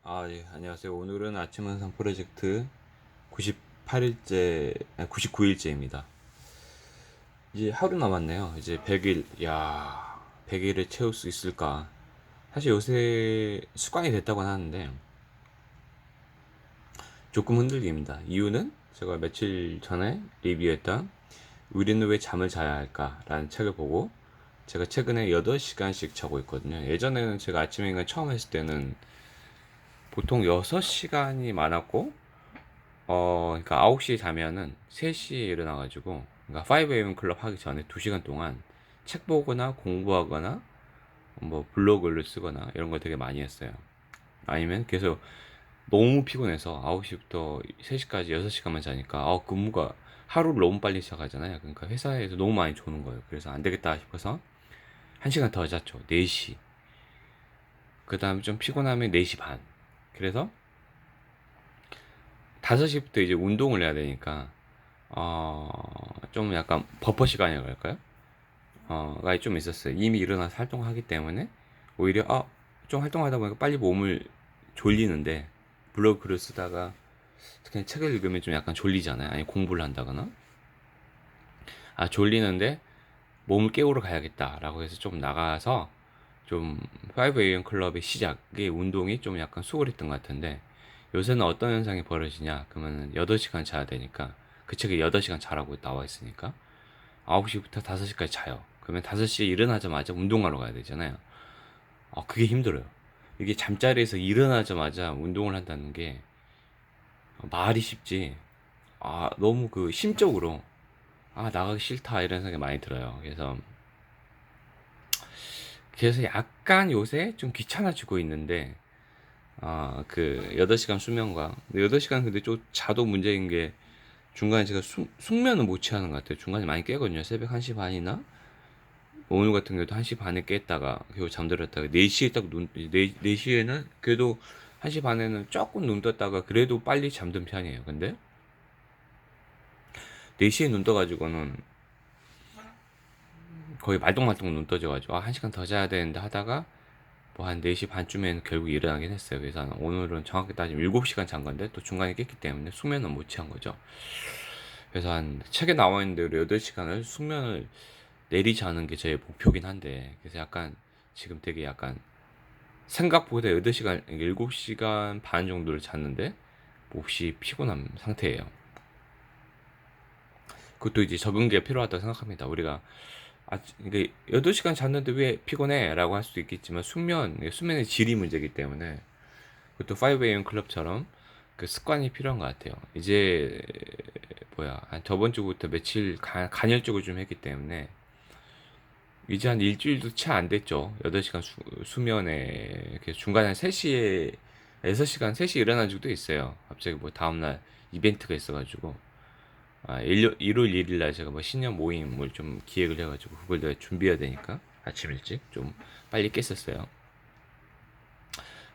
예, 안녕하세요. 오늘은 아침 한상 프로젝트 98일째, 99일째입니다. 이제 하루 남았네요. 이제 100일, 100일을 채울 수 있을까? 사실 요새 습관이 됐다고는 하는데, 조금 흔들립니다. 이유는 제가 며칠 전에 리뷰했던 우리는 왜 잠을 자야 할까? 라는 책을 보고, 제가 최근에 8시간씩 자고 있거든요. 예전에는 제가 아침 인간 처음 했을 때는 보통 6시간이 많았고, 그러니까 9시에 자면은 3시에 일어나가지고, 그러니까 5am 클럽 하기 전에 2시간 동안 책 보거나 공부하거나, 뭐 블로그를 쓰거나 이런 걸 되게 많이 했어요. 아니면 계속 너무 피곤해서 9시부터 3시까지 6시간만 자니까, 근무가 하루를 너무 빨리 시작하잖아요. 그러니까 회사에서 너무 많이 조는 거예요. 그래서 안 되겠다 싶어서 1시간 더 잤죠. 4시. 그 다음에 좀 피곤하면 4시 반. 그래서 5시부터 이제 운동을 해야 되니까, 어, 좀 약간 버퍼 시간이라고 할까요? 가 좀 있었어요. 이미 일어나서 활동하기 때문에 오히려 좀 활동하다 보니까 빨리 몸을 졸리는데, 블로그를 쓰다가 특히 책을 읽으면 좀 약간 졸리잖아요. 아니 공부를 한다거나 졸리는데 몸을 깨우러 가야겠다라고 해서 좀 나가서 좀 5am 클럽의 시작의 운동이 좀 약간 수월했던 것 같은데, 요새는 어떤 현상이 벌어지냐 그러면 8시간 자야 되니까, 그 책에 8시간 자라고 나와 있으니까 9시부터 5시까지 자요. 그러면 5시에 일어나자마자 운동하러 가야 되잖아요. 그게 힘들어요. 이게 잠자리에서 일어나자마자 운동을 한다는 게 말이 쉽지, 너무 그 심적으로 나가기 싫다 이런 생각이 많이 들어요. 그래서 약간 요새 좀 귀찮아지고 있는데, 그 8시간 수면과, 8시간 근데 좀 자도 문제인 게, 중간에 제가 숙면을 못 취하는 것 같아요. 중간에 많이 깨거든요. 새벽 1시 반이나, 오늘 같은 경우도 1시 반에 깼다가 겨우 잠들었다가 4시에 딱 4시에는 그래도, 1시 반에는 조금 눈 떴다가 그래도 빨리 잠든 편이에요. 근데 4시에 눈 떠가지고는 거의 말똥말똥 눈 떠져가지고 1시간 더 자야 되는데 하다가 뭐 한 4시 반쯤에는 결국 일어나긴 했어요. 그래서 오늘은 정확히 따지면 7시간 잔 건데 또 중간에 깼기 때문에 숙면은 못 취한 거죠. 그래서 한 책에 나와 있는 대로 8시간을 숙면을 내리자는 게 제 목표긴 한데, 그래서 약간 지금 되게 약간 생각보다 8시간, 7시간 반 정도를 잤는데 몹시 피곤한 상태예요. 그것도 이제 적응기가 필요하다고 생각합니다. 우리가 이게 8시간 잤는데 왜 피곤해? 라고 할 수도 있겠지만, 수면의 질이 문제이기 때문에, 그것도 5am 클럽처럼 그 습관이 필요한 것 같아요. 이제, 한 저번 주부터 며칠 간헐적으로 좀 했기 때문에, 이제 한 일주일도 채 안 됐죠. 8시간 수면에, 중간에 3시에, 6시간, 3시에 일어난 적도 있어요. 갑자기 뭐 다음날 이벤트가 있어가지고. 1월 1일 날 제가 뭐 신년 모임을 좀 기획을 해가지고 그걸 내가 준비해야 되니까 아침 일찍 좀 빨리 깼었어요.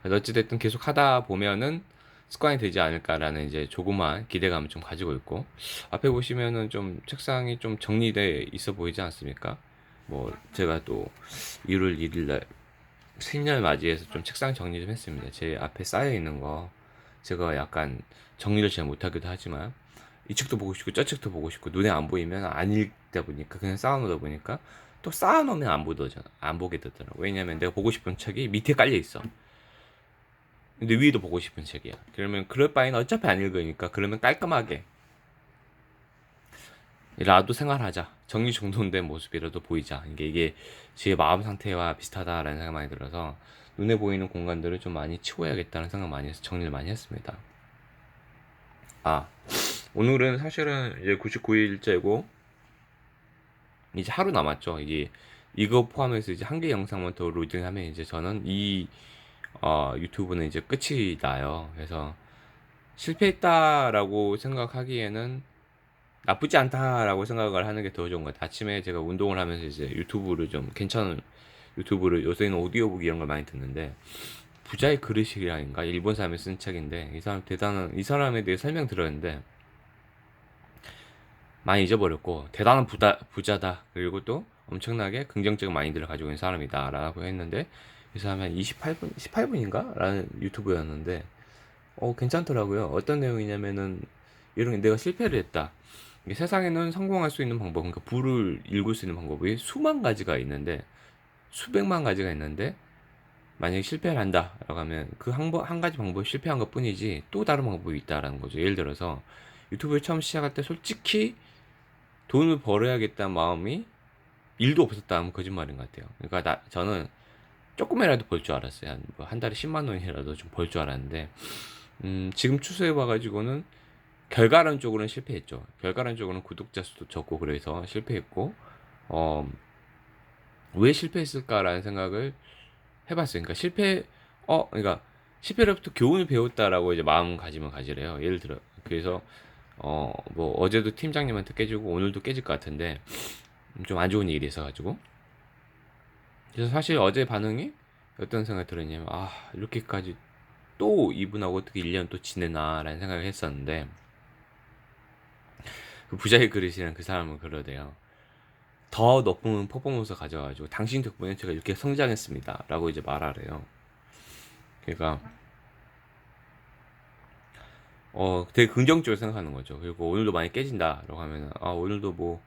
그래서 어찌됐든 계속 하다 보면은 습관이 되지 않을까라는 이제 조그만 기대감을 좀 가지고 있고, 앞에 보시면은 좀 책상이 좀 정리돼 있어 보이지 않습니까? 뭐 제가 또 1월 1일 날 생일 맞이해서 좀 책상 정리 좀 했습니다. 제 앞에 쌓여 있는 거 제가 약간 정리를 잘 못하기도 하지만, 이쪽도 보고 싶고 저쪽도 보고 싶고 눈에 안 보이면 안 읽다 보니까 그냥 쌓아놓다 보니까, 또 쌓아놓으면 안 보게 되더라고. 왜냐면 내가 보고 싶은 책이 밑에 깔려 있어. 근데 위에도 보고 싶은 책이야. 그러면 그럴 바에는 어차피 안 읽으니까 그러면 깔끔하게 라도 생활하자. 정리정돈된 모습이라도 보이자. 이게 제 마음 상태와 비슷하다라는 생각이 많이 들어서, 눈에 보이는 공간들을 좀 많이 치워야겠다는 생각 많이 해서 정리를 많이 했습니다. 오늘은 사실은 이제 99일째고 이제 하루 남았죠. 이거 포함해서 이제 한 개 영상만 더 로딩하면 이제 저는 유튜브는 이제 끝이 나요. 그래서 실패했다라고 생각하기에는 나쁘지 않다라고 생각을 하는 게 더 좋은 것 같아요. 아침에 제가 운동을 하면서 이제 괜찮은 유튜브를, 요새는 오디오북 이런 걸 많이 듣는데, 부자의 그릇이라인가 일본 사람이 쓴 책인데, 이 사람에 대해 설명 들었는데 많이 잊어버렸고, 대단한 부자다. 그리고 또 엄청나게 긍정적인 마인드를 가지고 있는 사람이다라고 했는데, 그래서 하면 18분인가? 라는 유튜브였는데, 괜찮더라고요. 어떤 내용이냐면은, 이런 게 내가 실패를 했다. 이게 세상에는 성공할 수 있는 방법, 그러니까 부를 일굴 수 있는 방법이 수만 가지가 있는데, 수백만 가지가 있는데, 만약에 실패를 한다라고 하면 그 한 가지 방법이 실패한 것 뿐이지 또 다른 방법이 있다라는 거죠. 예를 들어서 유튜브를 처음 시작할 때 솔직히 돈을 벌어야겠다는 마음이 1도 없었다 하면 거짓말인 것 같아요. 그러니까 저는 조금이라도 벌 줄 알았어요. 한 달에 10만 원이라도 좀 벌 줄 알았는데, 지금 추세해 봐가지고는 결과론적으로는 실패했죠. 결과론적으로는 구독자 수도 적고 그래서 실패했고, 어, 왜 실패했을까라는 생각을 해봤어요. 그러니까 그러니까 실패로부터 교훈을 배웠다라고 이제 마음 가지면 가지래요. 예를 들어, 그래서, 뭐, 어제도 팀장님한테 깨지고 오늘도 깨질 것 같은데, 좀 안 좋은 일이 있어가지고. 그래서 사실 어제 반응이 어떤 생각이 들었냐면, 이렇게까지 또 이분하고 어떻게 1년 또 지내나라는 생각을 했었는데, 그 부자의 그릇이란 그 사람은 그러대요. 더 높은 퍼포먼스 가져가지고 당신 덕분에 제가 이렇게 성장했습니다 라고 이제 말하래요. 그러니까 되게 긍정적으로 생각하는 거죠. 그리고 오늘도 많이 깨진다라고 하면, 오늘도 뭐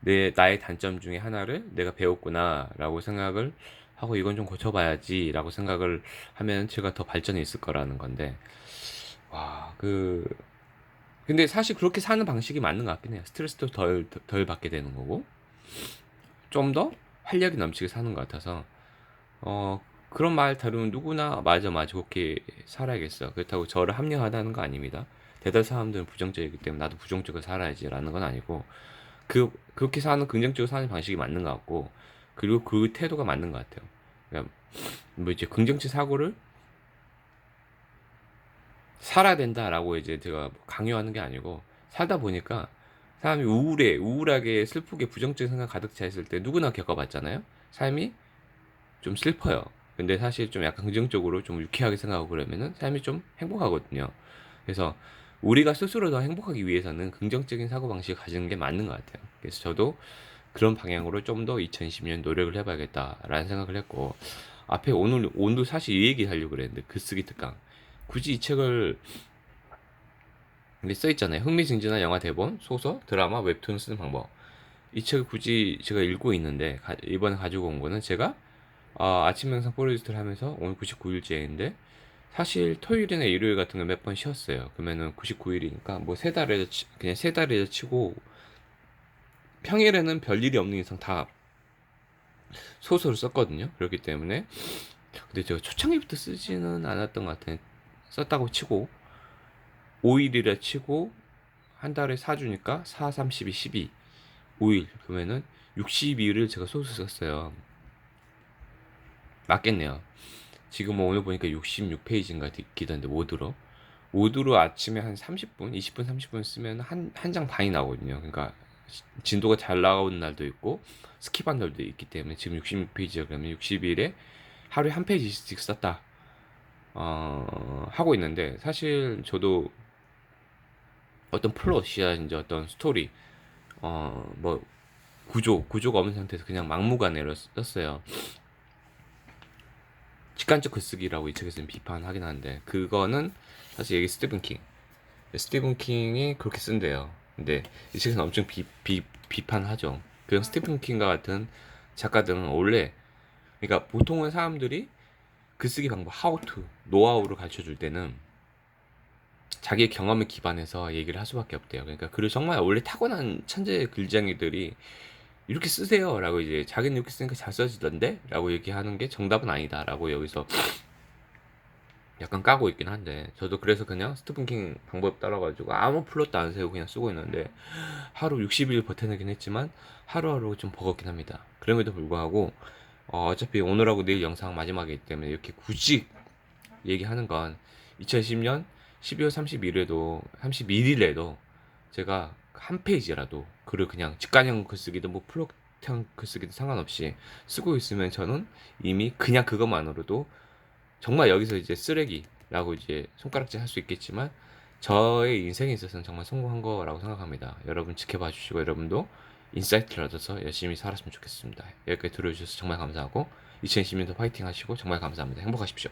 나의 단점 중에 하나를 내가 배웠구나라고 생각을 하고 이건 좀 고쳐봐야지라고 생각을 하면 제가 더 발전이 있을 거라는 건데, 와, 근데 사실 그렇게 사는 방식이 맞는 것 같긴 해요. 스트레스도 덜 받게 되는 거고 좀 더 활력이 넘치게 사는 것 같아서, 어, 그런 말 들으면 누구나 맞아 그렇게 살아야겠어. 그렇다고 저를 합리화하는 거 아닙니다. 대다수 사람들은 부정적이기 때문에 나도 부정적으로 살아야지라는 건 아니고, 그렇게 사는 긍정적으로 사는 방식이 맞는 것 같고, 그리고 그 태도가 맞는 것 같아요. 그러니까 뭐 이제 긍정적 사고를 살아야 된다라고 이제 제가 뭐 강요하는 게 아니고, 살다 보니까 사람이 우울하게 슬프게 부정적인 생각 가득 차 있을 때 누구나 겪어봤잖아요. 삶이 좀 슬퍼요. 근데 사실 좀 약간 긍정적으로 좀 유쾌하게 생각하고 그러면은 삶이 좀 행복하거든요. 그래서 우리가 스스로 더 행복하기 위해서는 긍정적인 사고방식을 가지는 게 맞는 것 같아요. 그래서 저도 그런 방향으로 좀 더 2020년 노력을 해봐야겠다라는 생각을 했고, 앞에 오늘 사실 이 얘기 하려고 그랬는데, 글쓰기 특강. 굳이 이 책을, 이게 써있잖아요. 흥미진진한 영화 대본, 소설, 드라마, 웹툰 쓰는 방법. 이 책을 굳이 제가 읽고 있는데, 이번에 가지고 온 거는 제가 아침 영상 프로젝트를 하면서 오늘 99일째인데, 사실 토요일이나 일요일 같은 거 몇 번 쉬었어요. 그러면은 99일이니까 뭐 그냥 세 달에서 치고, 평일에는 별일이 없는 이상 다 소설을 썼거든요. 그렇기 때문에, 근데 제가 초창기부터 쓰지는 않았던 것 같아요. 썼다고 치고 5일이라 치고 한 달에 4주니까 4, 3, 12, 12 5일 그러면은 62일을 제가 소설 썼어요. 맞겠네요. 지금 뭐 오늘 보니까 66페이지인가 기던데 모드로 아침에 한 30분, 20분, 30분 쓰면 한 장 반이 나오거든요. 그러니까 진도가 잘 나오는 날도 있고 스킵한 날도 있기 때문에 지금 66페이지야. 그러면 60일에 하루에 한 페이지씩 썼다. 하고 있는데, 사실 저도 어떤 플롯이야 이제 어떤 스토리, 뭐 구조가 없는 상태에서 그냥 막무가내로 썼어요. 직관적 글쓰기라고 이 책에서는 비판하긴 하는데, 그거는 사실 여기 스티븐 킹이 그렇게 쓴대요. 근데 이 책에서는 엄청 비판하죠. 그런 스티븐 킹과 같은 작가들은 원래, 그러니까 보통은 사람들이 글쓰기 방법, 노하우를 가르쳐 줄 때는 자기 경험에 기반해서 얘기를 할 수밖에 없대요. 그러니까 글을 정말 원래 타고난 천재 글쟁이들이 이렇게 쓰세요라고, 이제 자기는 이렇게 쓰니까 잘 써지던데라고 얘기하는 게 정답은 아니다라고 여기서 약간 까고 있긴 한데, 저도 그래서 그냥 스티븐 킹 방법 따라가지고 아무 플롯도 안 세우고 그냥 쓰고 있는데, 하루 60일 버텨내긴 했지만 하루하루 좀 버겁긴 합니다. 그럼에도 불구하고 어차피 오늘하고 내일 영상 마지막이기 때문에 이렇게 굳이 얘기하는 건, 2020년 12월 31일에도 제가 한 페이지라도 글을 그냥 직관형 글쓰기든 뭐 플롯형 글쓰기든 상관없이 쓰고 있으면, 저는 이미 그냥 그것만으로도 정말 여기서 이제 쓰레기라고 이제 손가락질 할 수 있겠지만, 저의 인생에 있어서는 정말 성공한 거라고 생각합니다. 여러분 지켜봐 주시고, 여러분도 인사이트를 얻어서 열심히 살았으면 좋겠습니다. 여기까지 들어주셔서 정말 감사하고, 2020년도 파이팅 하시고 정말 감사합니다. 행복하십시오.